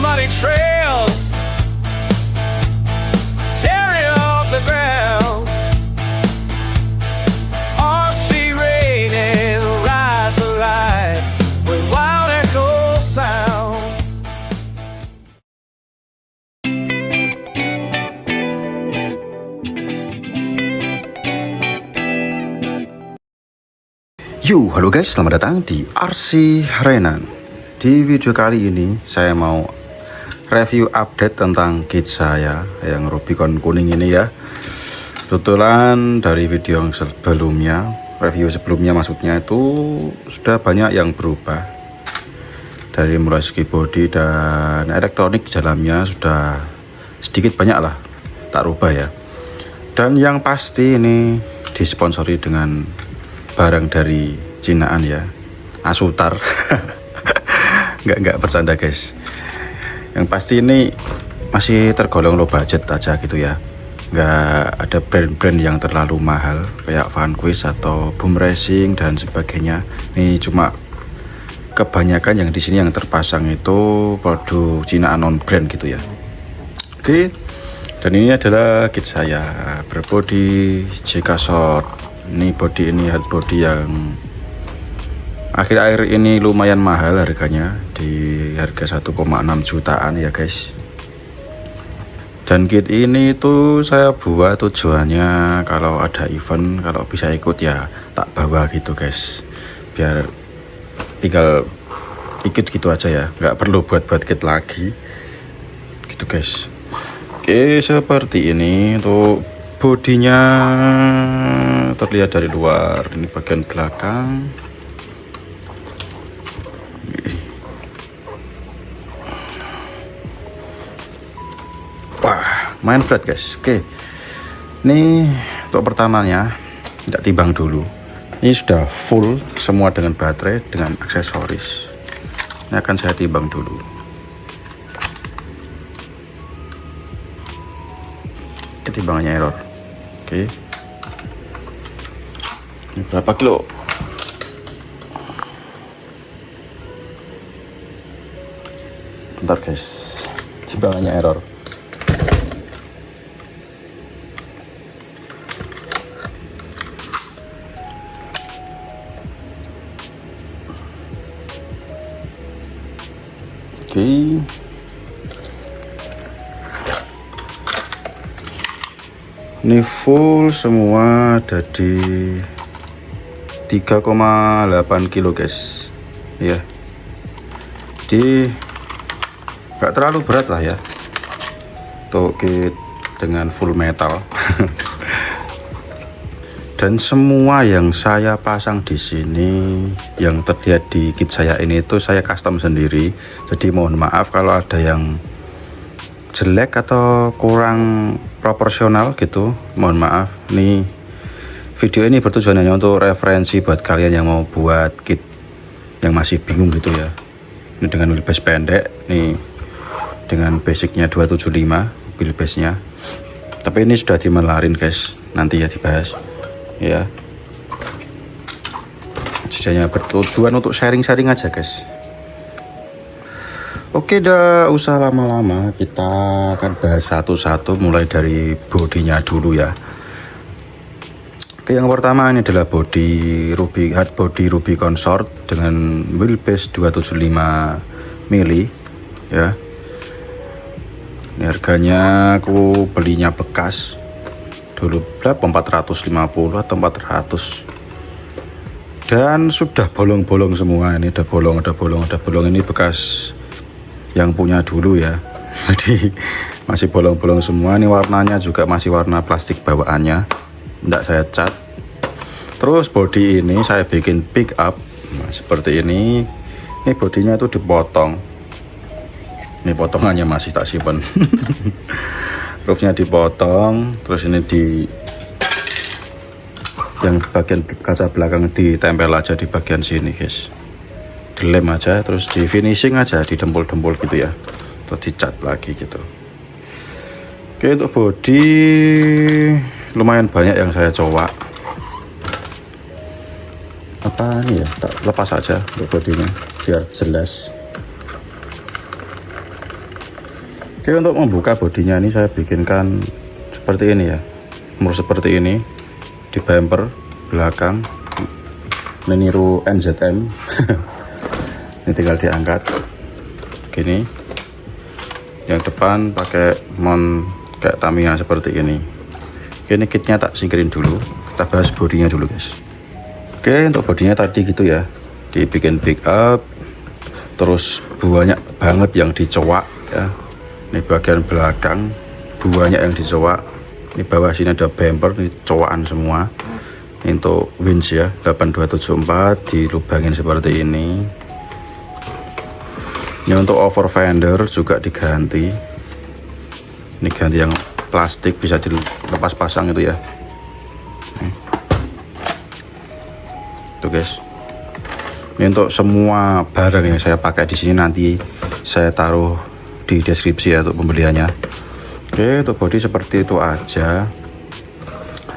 muddy trails, tearing up the ground. RC raining, rise alive with wild echo sound. Yo, halo guys, selamat datang di RC Renan. Di video kali ini saya mau review update tentang kit saya yang Rubicon kuning ini ya. Kebetulan dari video yang sebelumnya, review sebelumnya maksudnya itu sudah banyak yang berubah. Dari mulai segi body dan elektronik dalamnya sudah sedikit banyak lah tak rubah ya. Dan yang pasti ini disponsori dengan barang dari Cinaan ya, Asutar. nggak bercanda guys. Yang pasti ini masih tergolong low budget aja gitu ya, nggak ada brand-brand yang terlalu mahal kayak Vanquish atau Boom Racing dan sebagainya. Ini cuma kebanyakan yang di sini yang terpasang itu produk Cinaan non brand gitu ya. Oke, dan ini adalah kit saya berbody JK Short. Ini body, ini hard body yang akhir-akhir ini lumayan mahal harganya, di harga 1,6 jutaan ya guys. Dan kit ini tuh saya buat tujuannya kalau ada event, kalau bisa ikut ya tak bawa gitu guys, biar tinggal ikut gitu aja ya, nggak perlu buat kit lagi gitu guys. Oke, seperti ini tuh bodinya terlihat dari luar. Ini bagian belakang. Wah, main berat guys. Oke, ini untuk pertamanya tidak timbang dulu. Ini sudah full semua dengan baterai, dengan aksesoris. Ini akan saya timbang dulu. Timbangannya error. Oke, ini berapa kilo? Bentar guys, timbangannya error. Oke, ini full semua ada di 3,8 kilo guys ya. Jadi gak terlalu berat lah ya untuk kit dengan full metal. Dan semua yang saya pasang di sini yang terlihat di kit saya ini itu saya custom sendiri. Jadi mohon maaf kalau ada yang jelek atau kurang proporsional gitu, mohon maaf. Nih, video ini bertujuan hanya untuk referensi buat kalian yang mau buat kit yang masih bingung gitu ya. Ini dengan wheelbase pendek nih, dengan basicnya 275 wheelbase nya, tapi ini sudah dimelarin guys, nanti ya dibahas ya. Setidaknya bertujuan untuk sharing-sharing aja guys. Oke, dah usah lama-lama, kita akan bahas satu-satu mulai dari bodinya dulu ya. Oke, yang pertama ini adalah body hard body Rubicon Short dengan wheelbase 275 mili ya. Ini harganya aku belinya bekas dulu berapa, 450 atau 400, dan sudah bolong-bolong semua. Ini ada bolong. Ini bekas yang punya dulu ya, jadi masih bolong-bolong semua. Ini warnanya juga masih warna plastik bawaannya, tidak saya cat. Terus body ini saya bikin pick up seperti ini. Ini bodinya itu dipotong, ini potongannya masih tak simpan. Roofnya dipotong, terus ini di yang bagian kaca belakang ditempel aja di bagian sini guys, dilem aja, terus di finishing aja, di dempul-dempul gitu ya, terus dicat lagi gitu. Oke, untuk body lumayan banyak yang saya coba. Apa ini ya, tak lepas aja untuk bodinya biar jelas. Oke, untuk membuka bodinya ini saya bikinkan seperti ini ya, seperti ini di bumper belakang, meniru NZM. Ini tinggal diangkat gini, yang depan pakai mount kayak Tamiya seperti ini. Oke, ini kitnya tak singkirin dulu, kita bahas bodinya dulu guys. Oke, untuk bodinya tadi gitu ya, dibikin pick up, terus banyak banget yang dicowak ya. Ini bagian belakang banyak yang dicowak. Ini bawah sini ada bumper, ini cowakan semua. Ini untuk winch ya, 8274 dilubangin seperti ini. Ini untuk over fender juga diganti. Ini ganti yang plastik, bisa dilepas pasang itu ya. Tuh guys. Ini untuk semua barang yang saya pakai di sini nanti saya taruh di deskripsi ya untuk pembeliannya. Oke, untuk bodi seperti itu aja.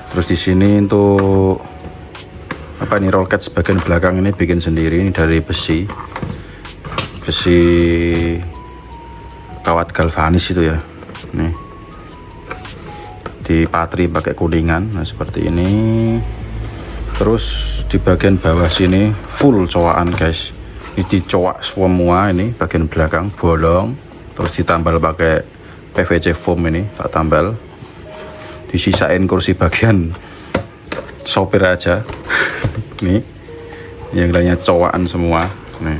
Terus di sini untuk apa ini, roll cage bagian belakang ini bikin sendiri, ini dari besi kawat galvanis itu ya. Nih dipatri pakai kuningan, nah seperti ini. Terus di bagian bawah sini full cowakan guys, ini dicowak semua, ini bagian belakang bolong, terus ditambal pakai PVC foam, ini tak tambal. Disisain kursi bagian sopir aja. Nih yang lainnya cowakan semua nih.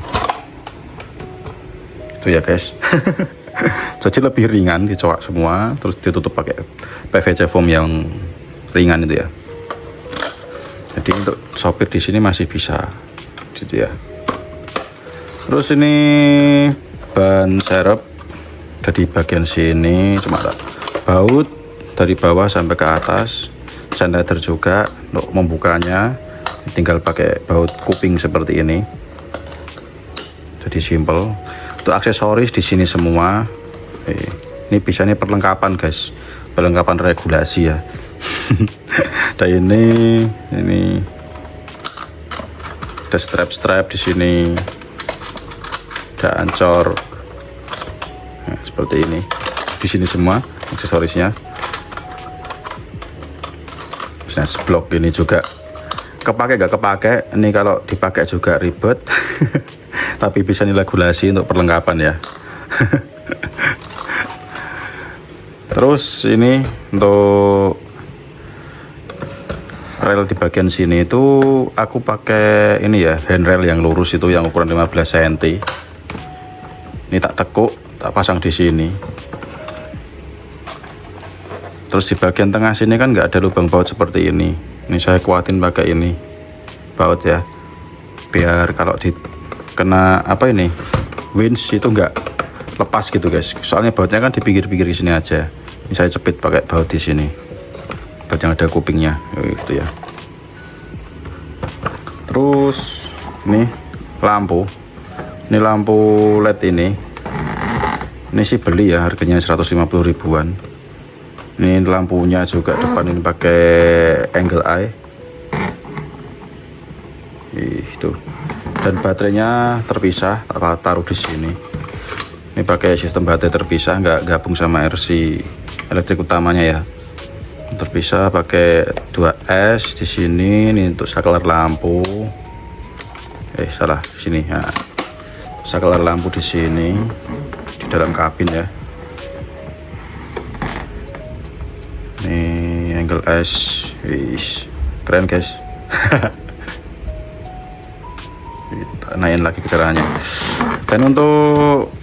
Itu ya guys. Jadi lebih ringan, dicowak semua, terus ditutup pakai PVC foam yang ringan itu ya. Jadi untuk sopir di sini masih bisa gitu ya. Terus ini ban serep dari bagian sini, cuma baut dari bawah sampai ke atas. Sandleader juga untuk membukanya, tinggal pakai baut kuping seperti ini. Jadi simple. Untuk aksesoris di sini semua. Ini bisa, ini perlengkapan guys, perlengkapan regulasi ya. Dan ini ada strap di sini, ada ancor. Nah, seperti ini di sini semua aksesorisnya. Nah, blok ini juga kepake gak kepake, ini kalau dipakai juga ribet. Tapi bisa diregulasi untuk perlengkapan ya. Terus ini untuk rel di bagian sini itu aku pakai ini ya, handrail yang lurus itu yang ukuran 15 cm. Ini tak tekuk, tak pasang di sini. Terus di bagian tengah sini kan nggak ada lubang baut seperti ini. Ini saya kuatin pakai ini baut ya, biar kalau kena apa ini winch itu nggak lepas gitu guys. Soalnya bautnya kan di pinggir-pinggir di sini aja. Ini saya cepit pakai baut di sini, baut yang ada kupingnya gitu ya. Terus ini lampu. Ini lampu LED ini sih beli ya, harganya 150 ribuan. Ini lampunya juga depan ini pakai angle eye. Itu. Dan baterainya terpisah, taruh di sini. Ini pakai sistem baterai terpisah, nggak gabung sama RC elektrik utamanya ya. Terpisah pakai 2S di sini. Ini untuk saklar lampu. Salah di sini ya. Saklar lampu di sini di dalam kabin ya. Ini angle S, keren guys. Kita naikin lagi kecerdasannya. Dan untuk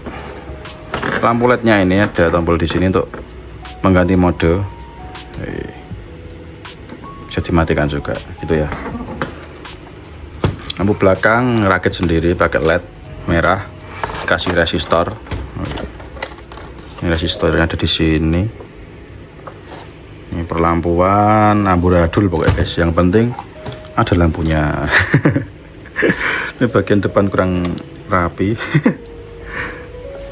lampu LED-nya ini ada tombol di sini untuk mengganti mode. Bisa dimatikan juga gitu ya. Lampu belakang rakit sendiri pakai LED merah, kasih resistor. Ini resistornya ada di sini. Ini perlampuan amburadul pokoknya guys, yang penting ada lampunya. Ini bagian depan kurang rapi.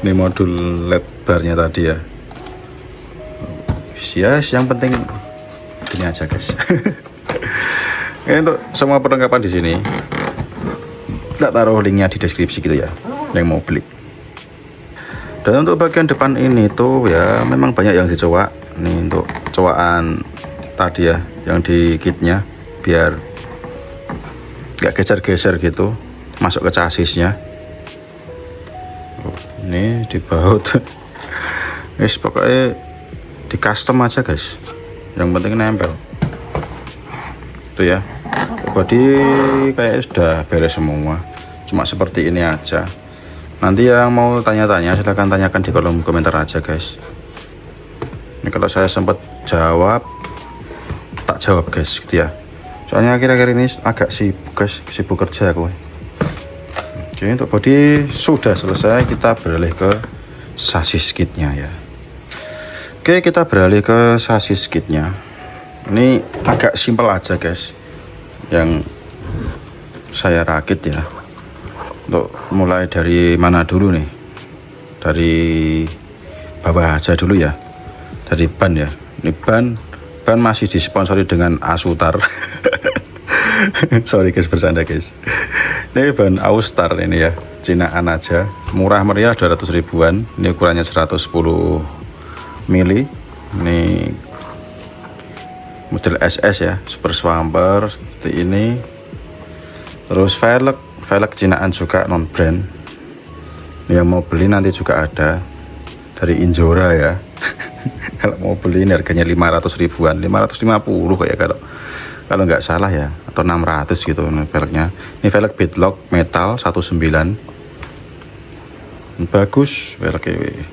Ini modul LED barnya tadi ya. Yes, yang penting ini aja guys. Ini untuk semua perlengkapan di sini. Tak taruh linknya di deskripsi gitu ya, yang mau beli. Dan untuk bagian depan ini tuh ya memang banyak yang dicowak. Nih untuk cowakan tadi ya yang di kitnya biar nggak geser-geser gitu masuk ke chassisnya. Ini dibaut. Wis pokoknya di custom aja guys, yang penting nempel tuh ya. Body kayak sudah beres semua, cuma seperti ini aja. Nanti yang mau tanya-tanya silahkan tanyakan di kolom komentar aja guys. Ini kalau saya sempat jawab tak jawab guys gitu ya, soalnya akhir-akhir ini agak sibuk guys, sibuk kerja aku. Oke, untuk body sudah selesai, kita beralih ke sasis kitnya ya. Oke, kita beralih ke sasis kitnya. Ini agak simpel aja guys yang saya rakit ya. Untuk mulai dari mana dulu nih, dari bawah aja dulu ya, dari ban ya. Ini ban masih disponsori dengan Asutar. Sorry guys, bercanda guys. Ini ban Austar ini ya, Cinaan aja, murah meriah 200 ribuan. Ini ukurannya 110 mili. Ini model SS ya, super swamper seperti ini. Terus velg Cinaan juga non brand. Yang mau beli nanti juga ada dari Injora ya. Kalau mau beli ini harganya 500 ribuan, 550 kayak kalau nggak salah ya, atau 600 gitu velgnya. Ini velg beadlock metal 19, bagus velgnya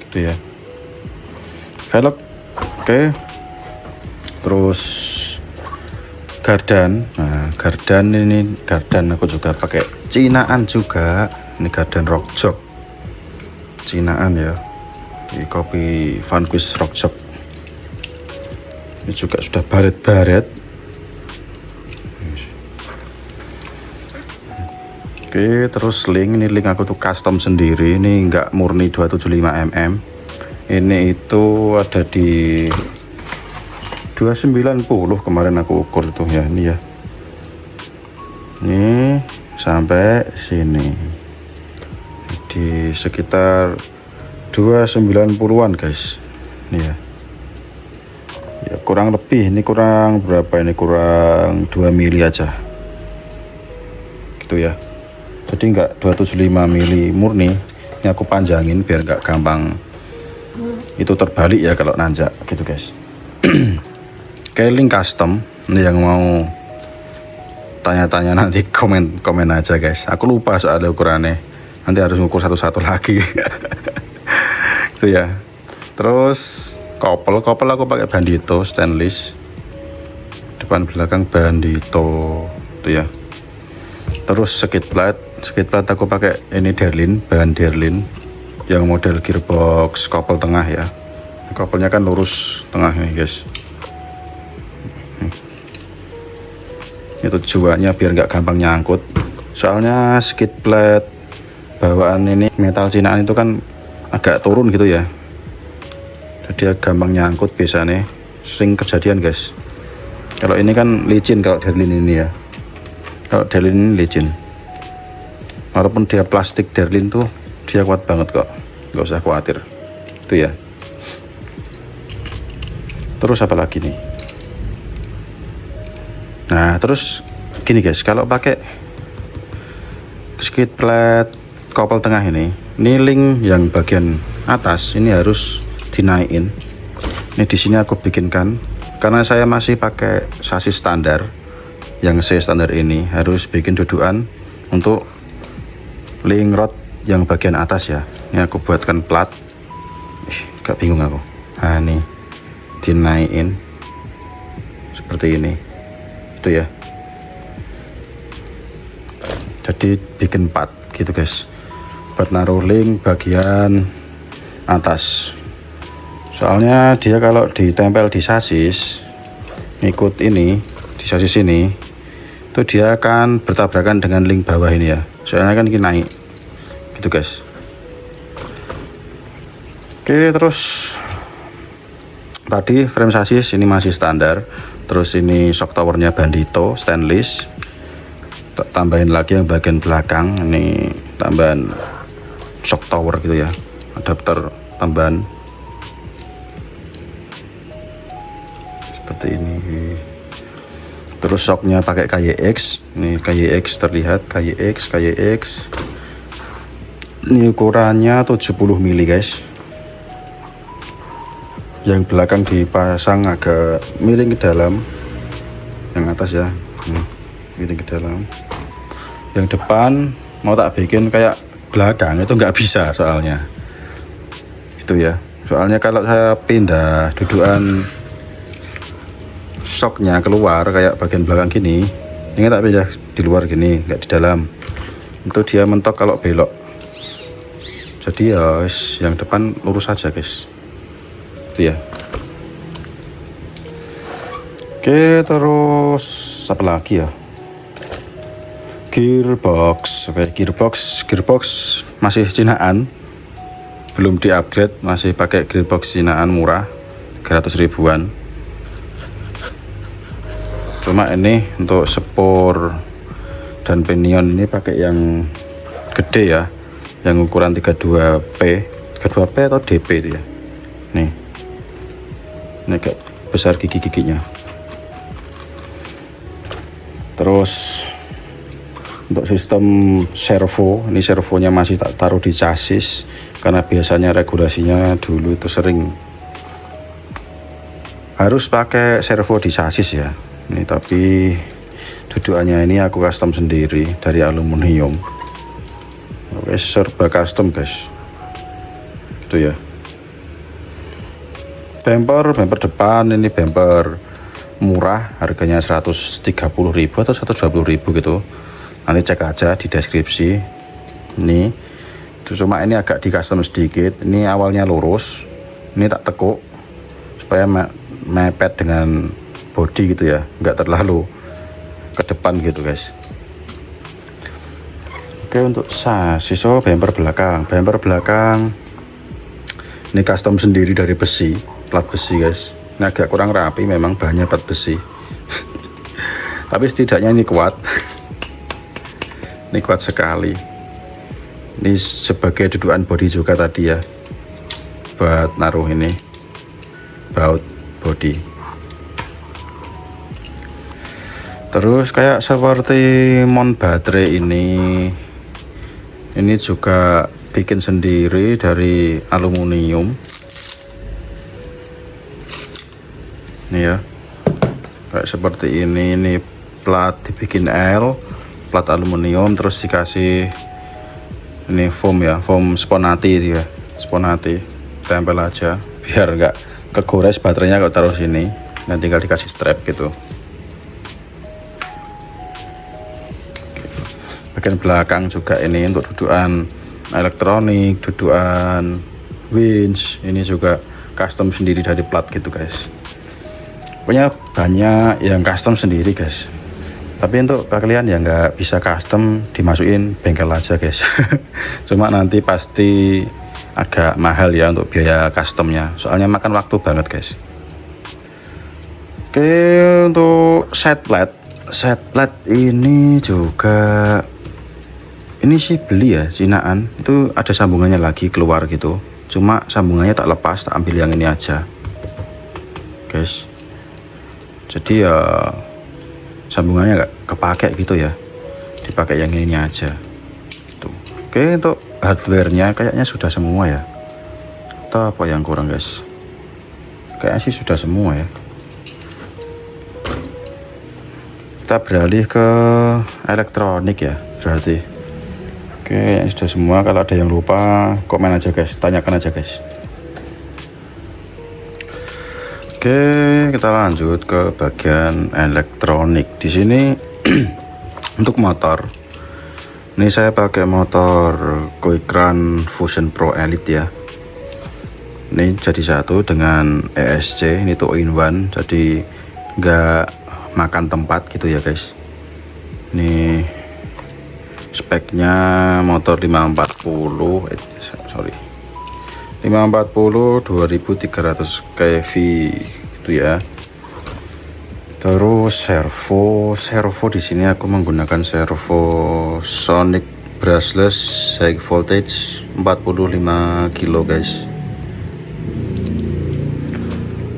gitu ya. Velg oke. Terus gardan, nah gardan aku juga pakai Cinaan juga. Ini gardan Rockjock Cinaan ya, di kopi Vanquish Rockjock. Ini juga sudah baret-baret. Oke, terus link, ini link aku tuh custom sendiri. Ini enggak murni 275 mm. Ini itu ada di 290 kemarin aku ukur tuh ya. Ini ya, ini sampai sini di sekitar 290-an guys. Ini ya, ya kurang lebih. Ini kurang berapa, ini kurang 2 mili aja gitu ya. Jadi enggak 275 mili murni. Ini aku panjangin biar enggak gampang itu terbalik ya kalau nanjak gitu guys. Kayak link custom. Ini yang mau tanya-tanya nanti komen aja guys. Aku lupa soal ukurannya, nanti harus ngukur satu-satu lagi. Itu ya. Terus kopel aku pakai Bandito stainless, depan belakang Bandito itu ya. Terus skid plate aku pakai ini Derlin, bahan Derlin yang model gearbox kopel tengah ya. Kopelnya kan lurus tengah nih guys. Itu tujuannya biar nggak gampang nyangkut, soalnya skid plate bawaan ini metal Cinaan itu kan agak turun gitu ya, jadi gampang nyangkut biasanya, sering kejadian guys. Kalau ini kan licin, kalau Derlin ini ya, kalau Derlin ini licin, walaupun dia plastik Derlin tuh dia kuat banget kok, nggak usah khawatir itu ya. Terus apa lagi nih? Nah terus gini guys, kalau pakai skid plate kopel tengah ini link yang bagian atas ini harus dinaikin. Ini di sini aku bikinkan karena saya masih pakai sasis standar. Yang C standar ini harus bikin dudukan untuk link rod yang bagian atas ya. Ini aku buatkan plat. Gak bingung aku. Nah ini dinaikin seperti ini. Itu ya, jadi bikin part gitu guys, buat naruh link bagian atas. Soalnya dia kalau ditempel di sasis, ngikut ini di sasis ini, itu dia akan bertabrakan dengan link bawah ini ya. Soalnya kan ini naik gitu guys. Oke, terus tadi frame sasis ini masih standar. Terus ini shock towernya Bandito stainless. Tambahin lagi yang bagian belakang, ini tambahan shock tower gitu ya, adapter tambahan seperti ini. Terus shocknya pakai KYX, nih KYX terlihat, KYX ini ukurannya 70 mili guys. Yang belakang dipasang agak miring ke dalam, yang atas ya miring ke dalam. Yang depan mau tak bikin kayak belakang itu nggak bisa soalnya itu ya, soalnya kalau saya pindah dudukan shocknya keluar kayak bagian belakang gini, ini tak pindah di luar gini, nggak di dalam, itu dia mentok kalau belok. Jadi ya yang depan lurus saja guys, itu ya. Oke, terus apa lagi ya, gearbox. Oke, gearbox masih cinaan, belum di upgrade, masih pakai gearbox cinaan murah 300 ribuan. Cuma ini untuk spor dan pinion ini pakai yang gede ya, yang ukuran 32P atau DP itu ya. Nih, ini kayak besar gigi-giginya. Terus untuk sistem servo, ini servonya masih tak taruh di chassis karena biasanya regulasinya dulu itu sering harus pakai servo di chassis ya. Ini tapi dudukannya ini aku custom sendiri dari aluminium. Oke, serba custom guys, itu ya. Bumper depan ini bumper murah, harganya 130.000 atau 120.000 gitu. Nanti cek aja di deskripsi. Ini cuma ini agak di custom sedikit. Ini awalnya lurus, ini tak tekuk supaya mepet dengan body gitu ya, nggak terlalu ke depan gitu guys. Oke, untuk sasis, bumper belakang ini custom sendiri dari besi, plat besi guys. Ini agak kurang rapi memang, bahannya plat besi tapi setidaknya ini kuat. Ini kuat sekali. Ini sebagai dudukan body juga tadi ya, buat naruh ini baut body. Terus kayak seperti mount baterai ini juga bikin sendiri dari aluminium. Nih ya, kayak seperti ini plat dibikin L, plat aluminium, terus dikasih ini foam ya, foam Sponati itu ya, Sponati, tempel aja biar nggak kegores baterainya kalau taruh sini. Dan tinggal dikasih strap gitu. Bagian belakang juga ini untuk dudukan elektronik, dudukan winch, ini juga custom sendiri dari plat gitu guys. Pokoknya banyak yang custom sendiri guys. Tapi untuk kalian yang nggak bisa custom, dimasukin bengkel aja guys. Cuma nanti pasti agak mahal ya untuk biaya customnya, soalnya makan waktu banget guys. Oke, untuk set plat ini juga ini sih beli ya, cinaan. Itu ada sambungannya lagi keluar gitu, cuma sambungannya tak lepas, tak ambil yang ini aja guys. Jadi ya sambungannya nggak kepake gitu ya, dipakai yang ini aja tuh. Oke, untuk hardware-nya kayaknya sudah semua ya, atau apa yang kurang guys? Kayaknya sih sudah semua ya. Kita beralih ke elektronik ya berarti. Oke, yang sudah semua. Kalau ada yang lupa, komen aja guys, tanyakan aja guys. Oke, kita lanjut ke bagian elektronik. Di sini untuk motor, ini saya pakai motor Quikrun Fusion Pro Elite ya. Ini jadi satu dengan ESC, ini 2-in-1, jadi nggak makan tempat gitu ya guys. Ini speknya motor 540 2300 kV itu ya. Terus servo di sini aku menggunakan servo Sonic brushless high voltage 45 kilo guys.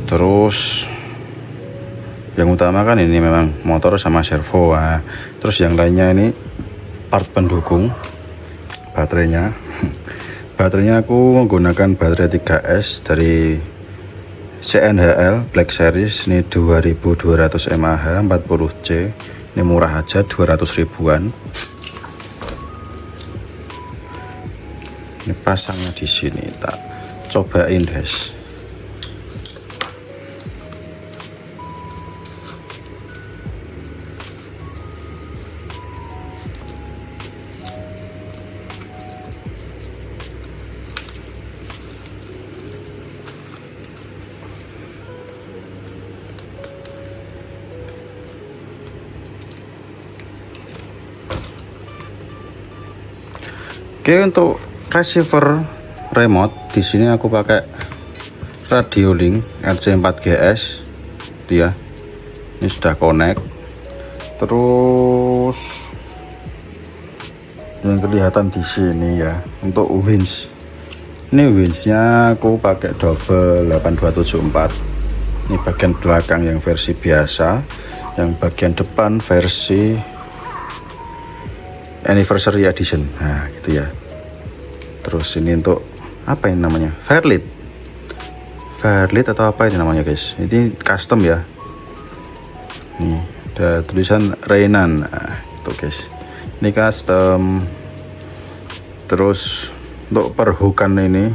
Terus yang utama kan ini memang motor sama servo. Nah, terus yang lainnya ini part pendukung baterainya. Baterainya aku menggunakan baterai 3S dari CNHL Black Series, ini 2200 mAh 40C. Ini murah aja 200 ribuan. Ini pasangnya di sini, tak cobain guys. Oke, untuk receiver remote di sini aku pakai Radiolink RC4GS dia. Ini sudah connect. Terus yang kelihatan di sini ya, untuk winch. Ini winchnya aku pakai double 8274. Ini bagian belakang yang versi biasa, yang bagian depan versi Anniversary Edition. Nah gitu ya. Terus ini untuk apa ini namanya, Fairlead atau apa ini namanya guys. Ini custom ya. Nih ada tulisan Reinan. Nah, itu guys, ini custom. Terus untuk perhukan ini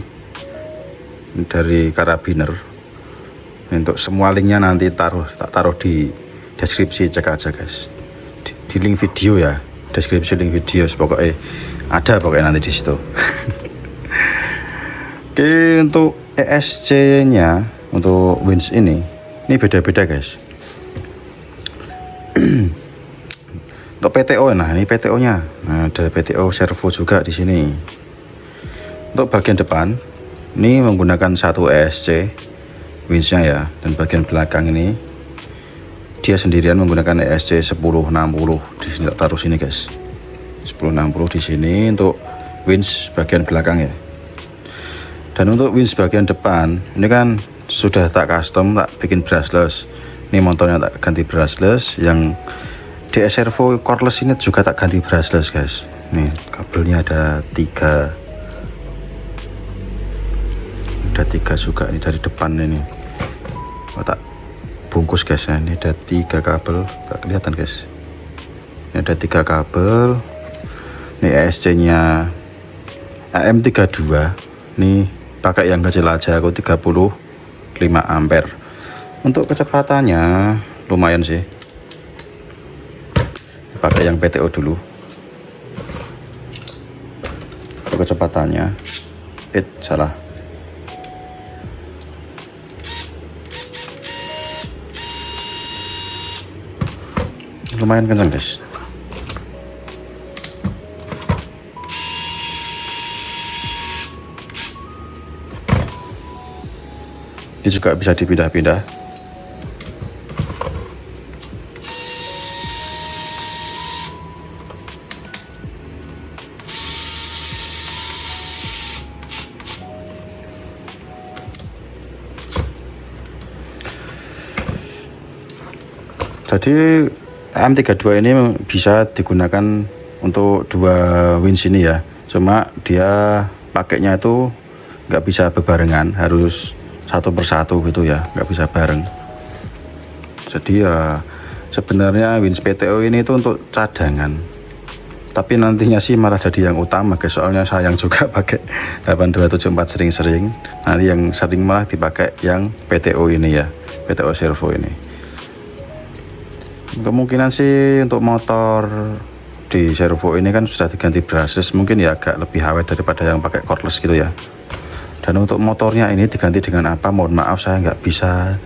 dari karabiner. Untuk semua linknya nanti tak taruh di deskripsi, cek aja guys, di link video ya, deskripsi link video pokoknya ada pokoknya nanti di situ. Oke, untuk ESC nya untuk winch ini beda-beda guys. Untuk PTO, nah ini PTO nya, nah, ada PTO servo juga di sini. Untuk bagian depan ini menggunakan satu ESC winch nya ya, dan bagian belakang ini dia sendirian menggunakan ESC 1060. Di sini taruh sini guys, 1060 di sini untuk winch bagian belakang ya. Dan untuk winch bagian depan ini kan sudah tak custom, tak bikin brushless. Ini motornya tak ganti brushless, yang DS servo cordless ini juga tak ganti brushless guys. Nih kabelnya ada tiga juga ini dari depan ini. Oh, tak bungkus guys ya. Ini ada 3 kabel, tak kelihatan guys. Ini ada 3 kabel. Ini ESC nya AM32. Nih pakai yang kecil aja, aku 35 ampere. Untuk kecepatannya lumayan sih, pakai yang PTO dulu. Untuk kecepatannya salah, lumayan kencang guys. Ini juga bisa dipindah-pindah. Jadi AM32 ini bisa digunakan untuk 2 winch ini ya. Cuma dia pakainya itu nggak bisa bebarengan, harus satu persatu gitu ya, nggak bisa bareng. Jadi ya sebenarnya winch PTO ini itu untuk cadangan, tapi nantinya sih malah jadi yang utama guys. Soalnya sayang juga pakai 8274 sering-sering, nanti yang sering malah dipakai yang PTO ini ya, PTO servo ini. Kemungkinan sih untuk motor di servo ini kan sudah diganti brushless, mungkin ya agak lebih awet daripada yang pakai cordless gitu ya. Dan untuk motornya ini diganti dengan apa, mohon maaf saya nggak bisa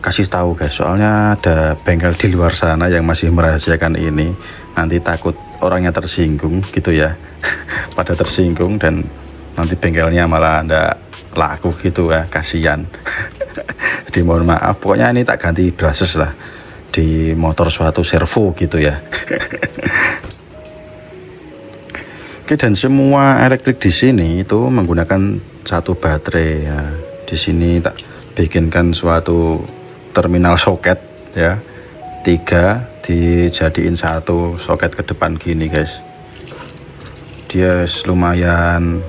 kasih tahu guys, soalnya ada bengkel di luar sana yang masih merahasiakan ini. Nanti takut orangnya tersinggung gitu ya. Pada tersinggung dan nanti bengkelnya malah ndak laku gitu ya, kasihan. Jadi mohon maaf, pokoknya ini tak ganti brushless lah di motor suatu servo gitu ya. Oke, dan semua elektrik di sini itu menggunakan satu baterai ya. Di sini tak bikinkan suatu terminal soket ya, 3 dijadiin satu soket ke depan gini guys. Dia lumayan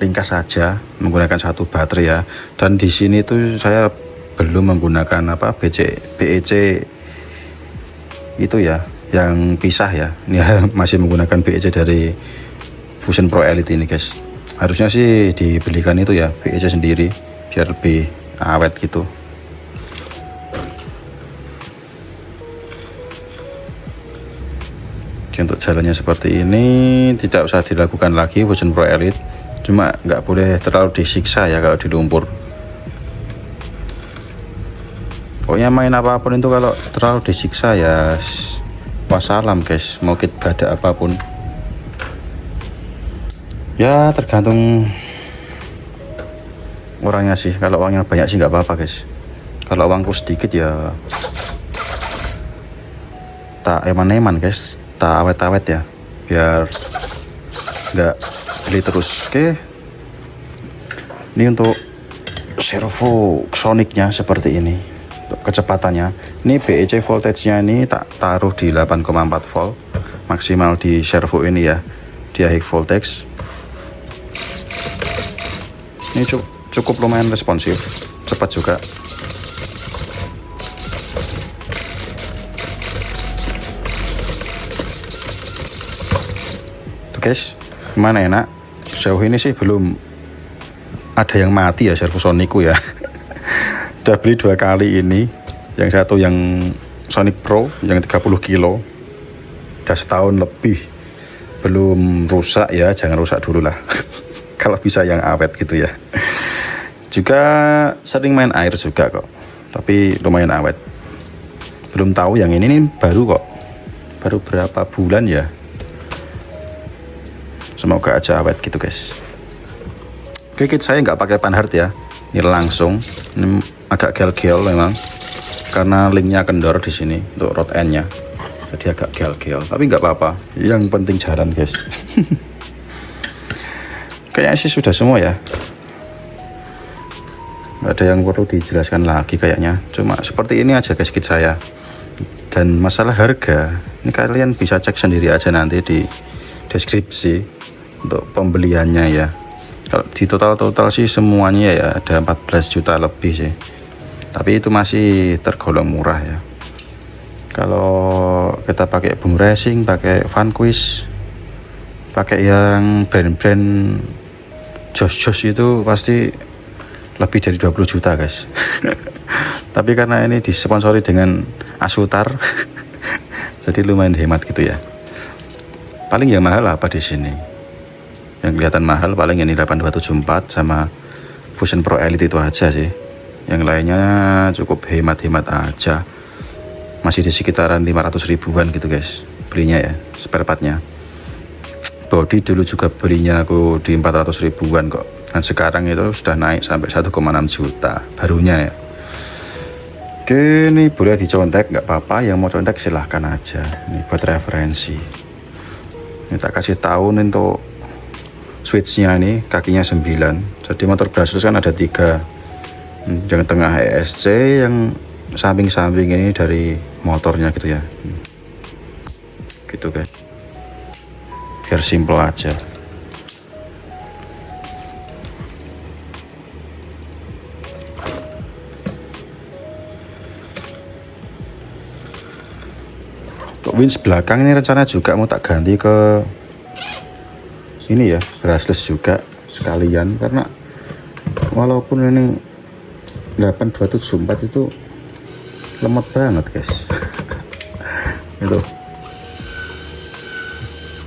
ringkas saja, menggunakan satu baterai ya. Dan di sini tuh saya belum menggunakan BEC itu ya, yang pisah ya. Ini masih menggunakan BEC dari Fusion Pro Elite ini guys. Harusnya sih dibelikan itu ya, BEC sendiri biar lebih awet gitu. Oke, untuk jalannya seperti ini tidak usah dilakukan lagi Fusion Pro Elite, cuma nggak boleh terlalu disiksa ya kalau di lumpur. Pokoknya main apapun itu kalau terlalu disiksa ya wassalam guys, mau kit badak apapun ya, tergantung orangnya sih. Kalau uangnya banyak sih nggak apa-apa guys. Kalau uangku sedikit ya tak eman-eman guys, tak awet-awet ya, biar nggak beli terus. Oke, ini untuk servo sonicnya seperti ini. Untuk kecepatannya ini BEC voltage nya ini tak taruh di 8,4 volt maksimal di servo ini ya, dia high voltage. Ini cukup lumayan responsif, cepat juga. Tuh guys, gimana enak? Sejauh ini sih belum ada yang mati ya servo Sonicku ya. Udah beli 2 kali ini, yang satu yang Sonic Pro yang 30 kilo, udah setahun lebih belum rusak ya. Jangan rusak dulu lah. Kalau bisa yang awet gitu ya. Juga sering main air juga kok, tapi lumayan awet. Belum tahu yang ini nih baru kok, baru berapa bulan ya. Semoga aja awet gitu guys. Oke, kit saya nggak pakai panhard ya, ini langsung. Ini agak gel-gel memang karena linknya kendor di sini untuk rod end-nya, jadi agak gel-gel, tapi nggak apa-apa. Yang penting jalan guys. Kayaknya sih sudah semua ya, nggak ada yang perlu dijelaskan lagi kayaknya. Cuma seperti ini aja guys kit saya. Dan masalah harga ini kalian bisa cek sendiri aja nanti di deskripsi untuk pembeliannya ya. Kalau di total sih semuanya ya ada 14 juta lebih sih, tapi itu masih tergolong murah ya. Kalau kita pakai Boom Racing, pakai Vanquish, pakai yang brand-brand jos itu pasti lebih dari 20 juta guys. Tapi karena ini disponsori dengan Asutar jadi lumayan hemat gitu ya. Paling yang mahal apa di sini? Yang kelihatan mahal paling ini 8274 sama Fusion Pro Elite itu aja sih. Yang lainnya cukup hemat-hemat aja. Masih di sekitaran 500 ribuan gitu guys belinya ya, spare partnya. Body dulu juga belinya aku di 400 ribuan kok. Dan sekarang itu sudah naik sampai 1,6 juta barunya ya. Oke, ini boleh dicontek nggak apa-apa, yang mau contek silahkan aja. Ini buat referensi. Ini tak kasih tahu nih untuk switchnya, ini kakinya 9. Jadi motor brushless kan ada 3. Yang tengah ESC, yang samping-samping ini dari motornya gitu ya. Gitu guys. Biar simple aja. Untuk winch belakang ini rencana juga mau tak ganti ke ini ya, brushless juga sekalian, karena walaupun ini 8274 itu lemot banget guys. Itu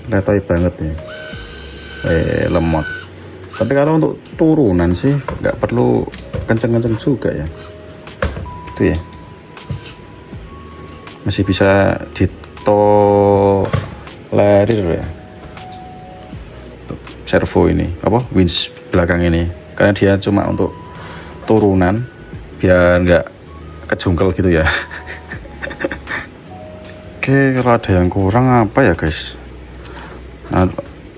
letoy banget nih, lemot. Tapi kalau untuk turunan sih nggak perlu kenceng-kenceng juga ya, itu ya masih bisa ditolerir ya. Servo ini apa winch belakang ini, karena dia cuma untuk turunan biar nggak kejungkel gitu ya. Oke, kalau ada yang kurang apa ya guys? Nah,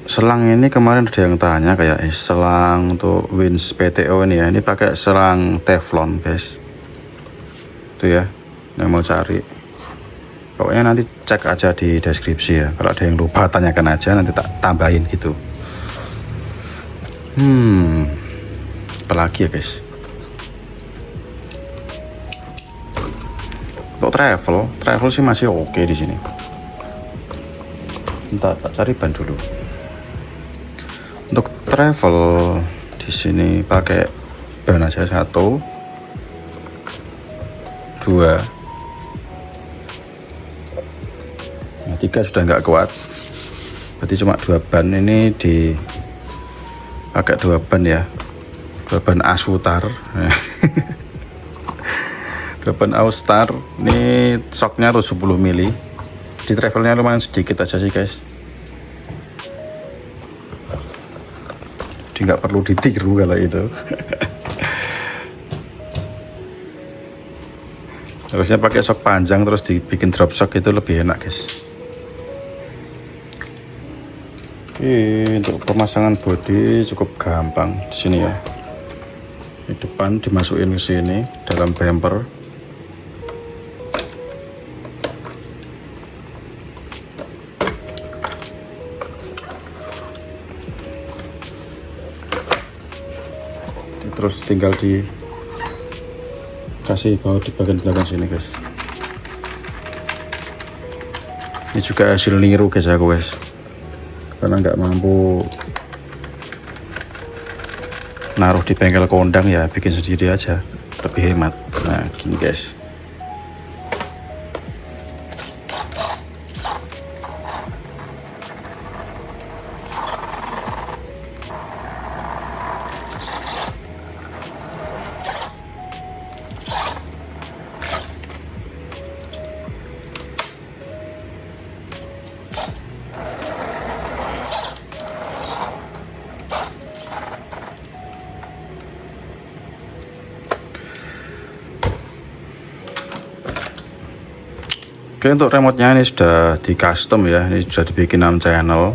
selang ini kemarin ada yang tanya kayak selang untuk Wins PTO ini ya, ini pakai selang teflon guys. Itu ya, yang mau cari pokoknya nanti cek aja di deskripsi ya, kalau ada yang lupa tanyakan aja, nanti tak tambahin gitu. Apalagi ya guys, untuk travel sih masih oke di sini. Entar tak cari ban dulu. Untuk travel di sini pakai ban aja 1, 2, nah 3 sudah nggak kuat, berarti cuma 2 ban. Ini di pakai 2 ban ya, 2 ban Asutar. 2 ban Austar. Ini shocknya 70 mili. Di travelnya lumayan sedikit aja sih guys, jadi nggak perlu ditiru kalau itu. Harusnya pakai shock panjang terus dibikin drop shock, itu lebih enak guys. Oke, untuk pemasangan bodi cukup gampang di sini ya. Di depan dimasukin ke sini dalam bumper. Terus tinggal dikasih baut di bagian belakang sini guys. Ini juga hasil niru guys aku guys, karena nggak mampu naruh di bengkel kondang ya, bikin sendiri aja lebih hemat. Nah gini guys. Oke, untuk remote-nya ini sudah di custom ya, ini sudah dibikin 6 channel.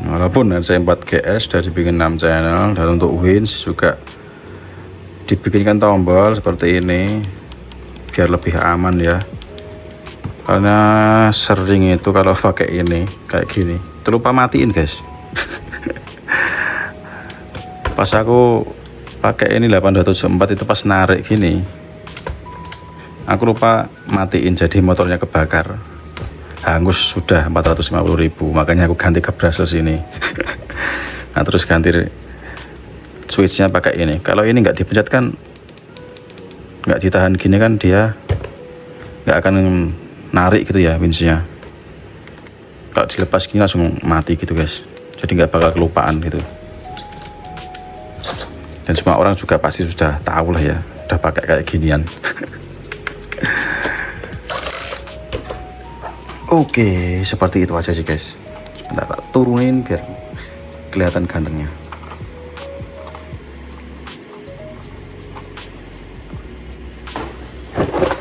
Walaupun RC 4 GS sudah dibikin 6 channel, dan untuk Wins juga dibikinkan tombol seperti ini biar lebih aman ya. Karena sering itu kalau pakai ini kayak gini, terlupa matiin guys. Pas aku pakai ini 874 itu pas narik gini, aku lupa matiin, jadi motornya kebakar, hangus sudah 450.000. Makanya aku ganti ke brushless ini. Nah terus ganti switchnya pakai ini. Kalau ini nggak dipencet kan, nggak ditahan gini kan, dia nggak akan narik gitu ya winchnya. Kalau dilepas gini langsung mati gitu guys, jadi nggak bakal kelupaan gitu. Dan semua orang juga pasti sudah tahu lah ya, udah pakai kayak ginian. Oke, seperti itu aja sih guys. Sebentar tak turunin biar kelihatan gantengnya.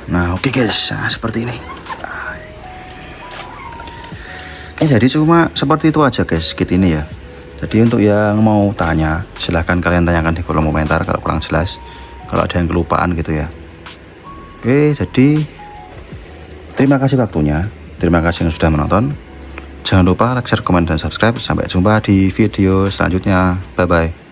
Nah oke guys, nah, seperti ini. Oke, jadi cuma seperti itu aja guys kit ini ya. Jadi untuk yang mau tanya, silahkan kalian tanyakan di kolom komentar kalau kurang jelas, kalau ada yang kelupaan gitu ya. Oke, jadi terima kasih waktunya. Terima kasih yang sudah menonton. Jangan lupa like, share, komen, dan subscribe. Sampai jumpa di video selanjutnya. Bye-bye.